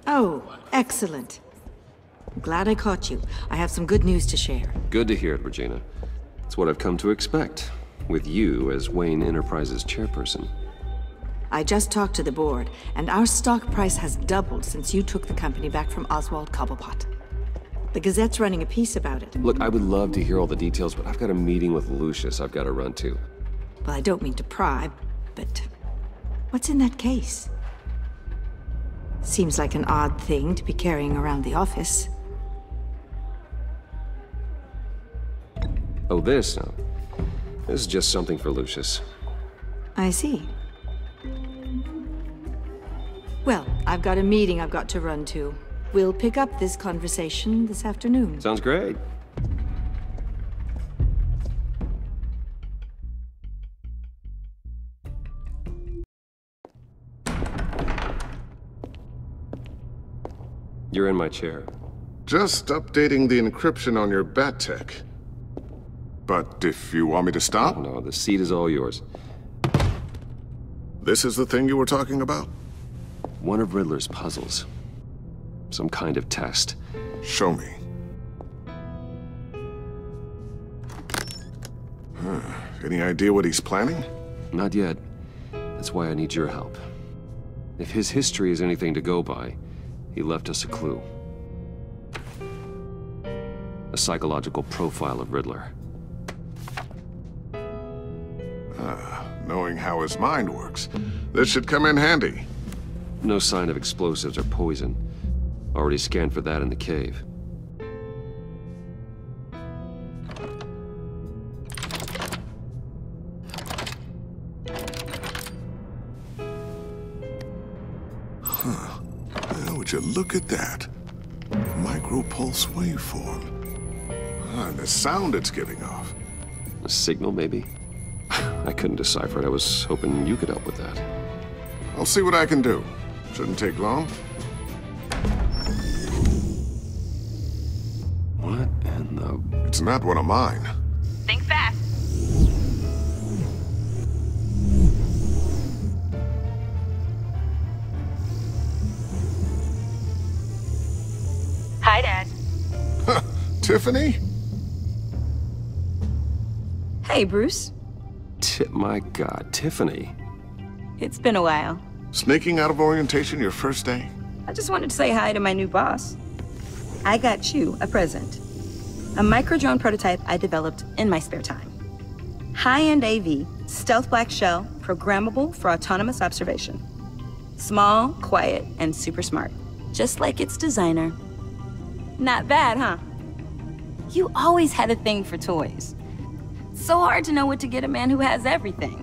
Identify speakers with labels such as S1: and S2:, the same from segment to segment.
S1: Oh, excellent. I'm glad I caught you. I have some good news to share.
S2: Good to hear it, Regina. It's what I've come to expect, with you as Wayne Enterprises chairperson.
S1: I just talked to the board, and our stock price has doubled since you took the company back from Oswald Cobblepot. The Gazette's running a piece about it.
S2: Look, I would love to hear all the details, but I've got a meeting with Lucius I've got to run to.
S1: Well, I don't mean to pry, but what's in that case? Seems like an odd thing to be carrying around the office.
S2: Oh, this? No. This is just something for Lucius.
S1: I see. Well, I've got a meeting I've got to run to. We'll pick up this conversation this afternoon.
S2: Sounds great. You're in my chair.
S3: Just updating the encryption on your bat tech. But if you want me to stop?
S2: Oh, no, the seat is all yours.
S3: This is the thing you were talking about?
S2: One of Riddler's puzzles. Some kind of test.
S3: Show me. Any idea what he's planning?
S2: Not yet. That's why I need your help. If his history is anything to go by, he left us a clue. A psychological profile of Riddler.
S3: Knowing how his mind works, this should come in handy.
S2: No sign of explosives or poison. Already scanned for that in the cave.
S3: Would you look at that? Micropulse waveform. And the sound it's giving off.
S2: A signal, maybe? I couldn't decipher it. I was hoping you could help with that.
S3: I'll see what I can do. Shouldn't take long.
S2: What in the...
S3: It's not one of mine.
S4: Think fast. Hi, Dad.
S3: Tiffany?
S4: Hey, Bruce.
S2: My God, Tiffany.
S4: It's been a while.
S3: Sneaking out of orientation your first day?
S4: I just wanted to say hi to my new boss. I got you a present. A micro-drone prototype I developed in my spare time. High-end AV, stealth black shell, programmable for autonomous observation. Small, quiet, and super smart. Just like its designer. Not bad, huh? You always had a thing for toys. So hard to know what to get a man who has everything.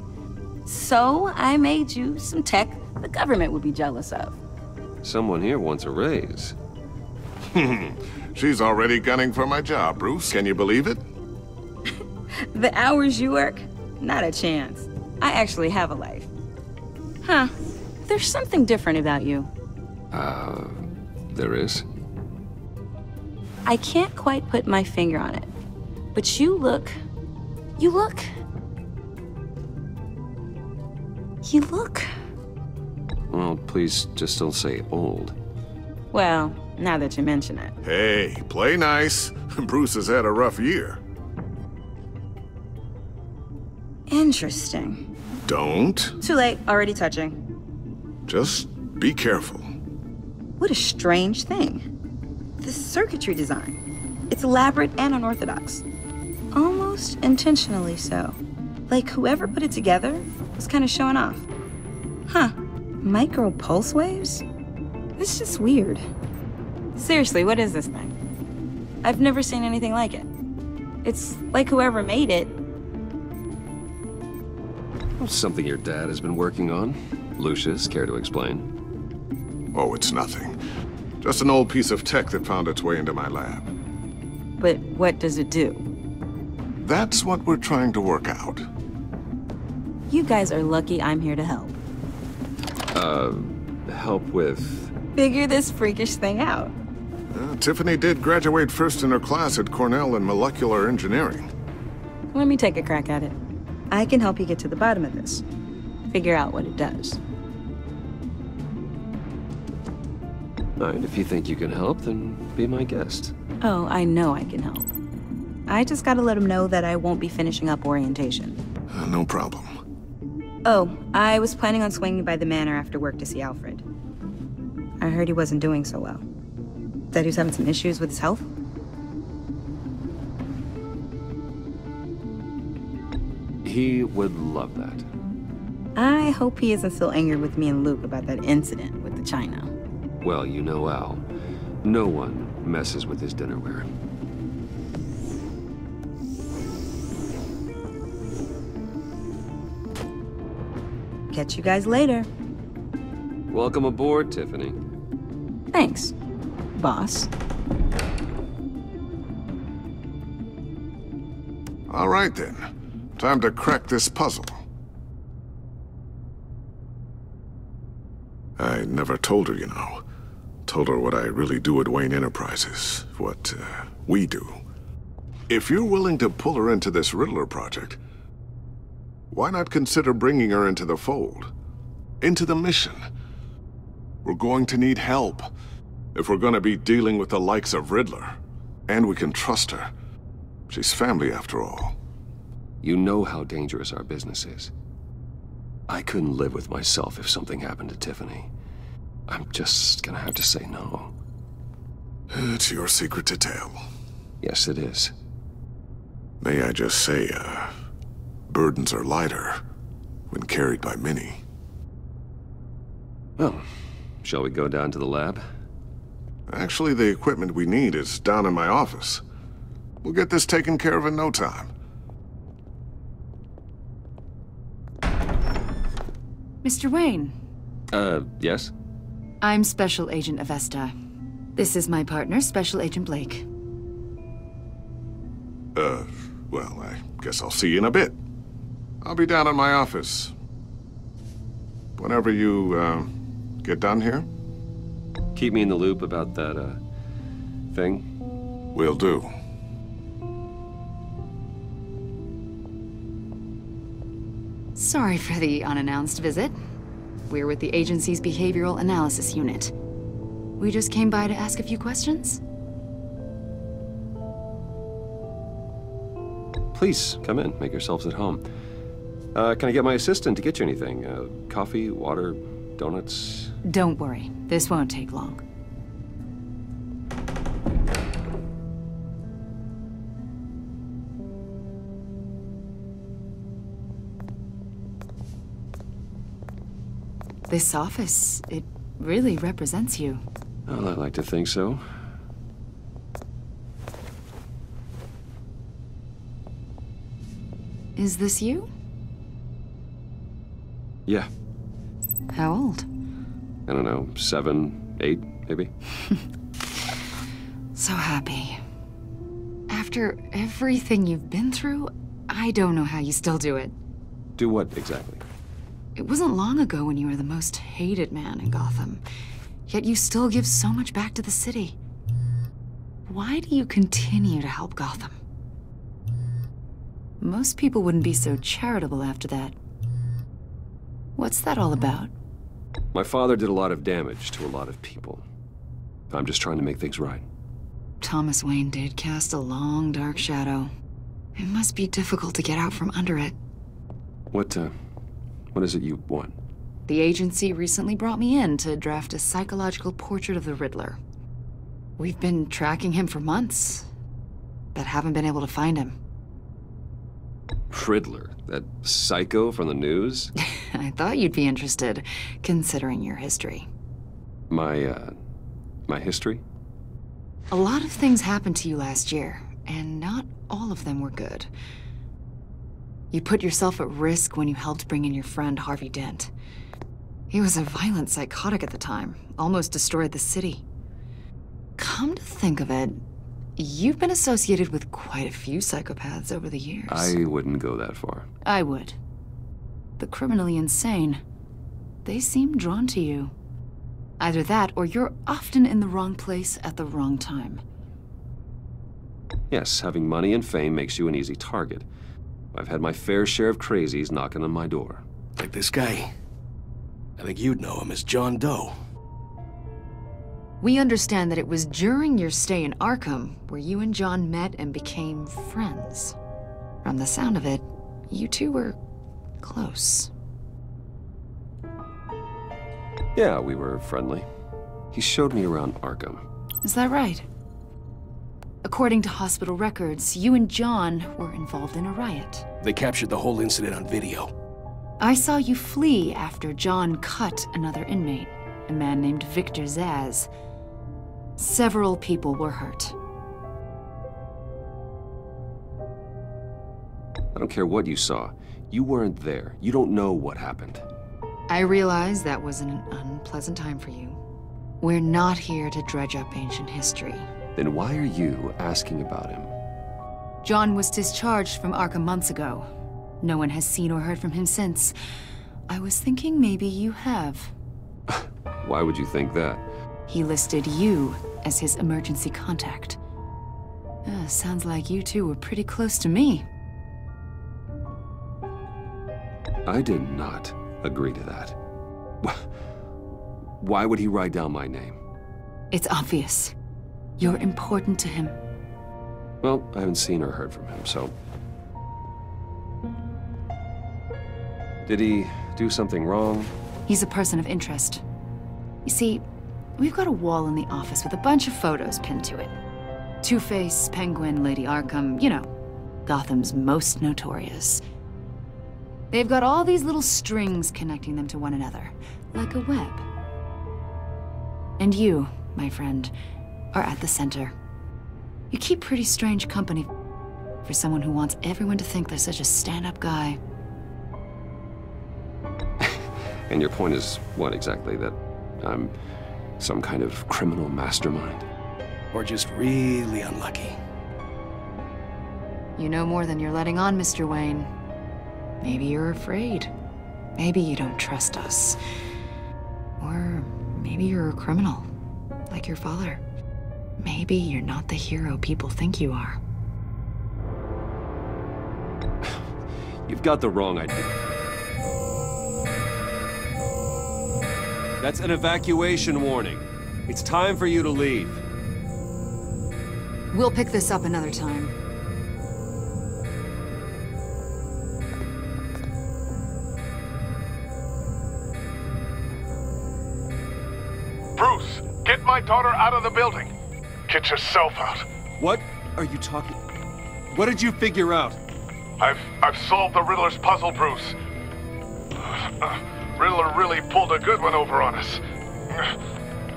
S4: So I made you some tech the government would be jealous of.
S2: Someone here wants a raise.
S3: She's already gunning for my job, Bruce. Can you believe it?
S4: The hours you work? Not a chance. I actually have a life. Huh. There's something different about you.
S2: There is?
S4: I can't quite put my finger on it. But you look...
S2: Well, please just don't say old.
S4: Well, now that you mention it.
S3: Hey, play nice. Bruce has had a rough year.
S4: Interesting.
S3: Don't.
S4: Too late, already touching.
S3: Just be careful.
S4: What a strange thing. The circuitry design. It's elaborate and unorthodox. Almost intentionally so. Like whoever put it together was kind of showing off. Huh. Micro pulse waves? It's just weird. Seriously, what is this thing? I've never seen anything like it. It's like whoever made it.
S2: Something your dad has been working on. Lucius, care to explain?
S3: Oh, it's nothing. Just an old piece of tech that found its way into my lab.
S4: But what does it do?
S3: That's what we're trying to work out.
S4: You guys are lucky I'm here to help.
S2: Help with...
S4: Figure this freakish thing out.
S3: Tiffany did graduate first in her class at Cornell in molecular engineering.
S4: Let me take a crack at it. I can help you get to the bottom of this. Figure out what it does.
S2: And if you think you can help, then be my guest.
S4: Oh, I know I can help. I just gotta let him know that I won't be finishing up orientation.
S3: No problem.
S4: Oh, I was planning on swinging by the manor after work to see Alfred. I heard he wasn't doing so well. Said he was having some issues with his health.
S2: He would love that.
S4: I hope he isn't still angry with me and Luke about that incident with the china.
S2: Well, you know Al. No one messes with his dinnerware.
S4: Catch you guys later.
S2: Welcome aboard, Tiffany.
S4: Thanks, boss.
S3: All right then. Time to crack this puzzle. I never told her, you know. Told her what I really do at Wayne Enterprises. What, we do. If you're willing to pull her into this Riddler project, why not consider bringing her into the fold? Into the mission? We're going to need help if we're going to be dealing with the likes of Riddler. And we can trust her. She's family after all.
S2: You know how dangerous our business is. I couldn't live with myself if something happened to Tiffany. I'm just gonna have to say no.
S3: It's your secret to tell.
S2: Yes, it is.
S3: May I just say, burdens are lighter when carried by many.
S2: Well, shall we go down to the lab?
S3: Actually, the equipment we need is down in my office. We'll get this taken care of in no time.
S5: Mr. Wayne.
S2: Yes?
S5: I'm Special Agent Avesta. This is my partner, Special Agent Blake.
S3: Well, I guess I'll see you in a bit. I'll be down in my office. Whenever you, get done here?
S2: Keep me in the loop about that, thing.
S3: Will do.
S5: Sorry for the unannounced visit. We're with the agency's behavioral analysis unit. We just came by to ask a few questions.
S2: Please, come in. Make yourselves at home. Can I get my assistant to get you anything? Coffee, water, donuts?
S5: Don't worry, this won't take long. This office, it really represents you.
S2: Well, I like to think so.
S5: Is this you?
S2: Yeah.
S5: How old?
S2: I don't know, 7, 8, maybe?
S5: So happy. After everything you've been through, I don't know how you still do it.
S2: Do what, exactly?
S5: It wasn't long ago when you were the most hated man in Gotham, yet you still give so much back to the city. Why do you continue to help Gotham? Most people wouldn't be so charitable after that. What's that all about?
S2: My father did a lot of damage to a lot of people. I'm just trying to make things right.
S5: Thomas Wayne did cast a long, dark shadow. It must be difficult to get out from under it.
S2: What is it you want?
S5: The agency recently brought me in to draft a psychological portrait of the Riddler. We've been tracking him for months, but haven't been able to find him.
S2: Riddler? That psycho from the news?
S5: I thought you'd be interested, considering your history.
S2: My history?
S5: A lot of things happened to you last year, and not all of them were good. You put yourself at risk when you helped bring in your friend Harvey Dent. He was a violent psychotic at the time, almost destroyed the city. Come to think of it, you've been associated with quite a few psychopaths over the years.
S2: I wouldn't go that far.
S5: I would. The criminally insane, they seem drawn to you. Either that, or you're often in the wrong place at the wrong time.
S2: Yes, having money and fame makes you an easy target. I've had my fair share of crazies knocking on my door.
S6: Like this guy. I think you'd know him as John Doe.
S5: We understand that it was during your stay in Arkham where you and John met and became friends. From the sound of it, you two were close.
S2: Yeah, we were friendly. He showed me around Arkham.
S5: Is that right? According to hospital records, you and John were involved in a riot.
S6: They captured the whole incident on video.
S5: I saw you flee after John cut another inmate, a man named Victor Zsasz. Several people were hurt.
S2: I don't care what you saw. You weren't there. You don't know what happened.
S5: I realize that was an unpleasant time for you. We're not here to dredge up ancient history.
S2: Then why are you asking about him?
S5: John was discharged from Arkham months ago. No one has seen or heard from him since. I was thinking maybe you have.
S2: Why would you think that?
S5: He listed you as his emergency contact. Sounds like you two were pretty close to me.
S2: I did not agree to that. Why would he write down my name?
S5: It's obvious. You're important to him.
S2: Well, I haven't seen or heard from him, so... Did he do something wrong?
S5: He's a person of interest. You see, we've got a wall in the office with a bunch of photos pinned to it. Two-Face, Penguin, Lady Arkham, you know, Gotham's most notorious. They've got all these little strings connecting them to one another, like a web. And you, my friend, are at the center. You keep pretty strange company for someone who wants everyone to think they're such a stand-up guy.
S2: And your point is what exactly? That I'm some kind of criminal mastermind?
S6: Or just really unlucky.
S5: You know more than you're letting on, Mr. Wayne. Maybe you're afraid. Maybe you don't trust us. Or maybe you're a criminal, like your father. Maybe you're not the hero people think you are.
S2: You've got the wrong idea. That's an evacuation warning. It's time for you to leave.
S5: We'll pick this up another time.
S3: Bruce, get my daughter out of the building. Get yourself out.
S2: What are you talking... What did you figure out?
S3: I've solved the Riddler's puzzle, Bruce. Riddler really pulled a good one over on us.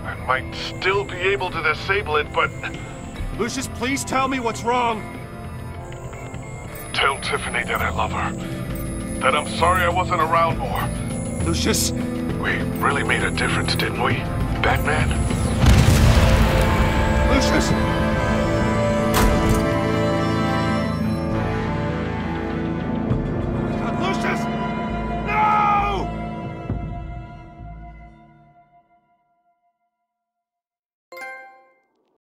S3: I might still be able to disable it, but...
S2: Lucius, please tell me what's wrong.
S3: Tell Tiffany that I love her. That I'm sorry I wasn't around more.
S2: Lucius?
S3: We really made a difference, didn't we, Batman?
S2: Lucius!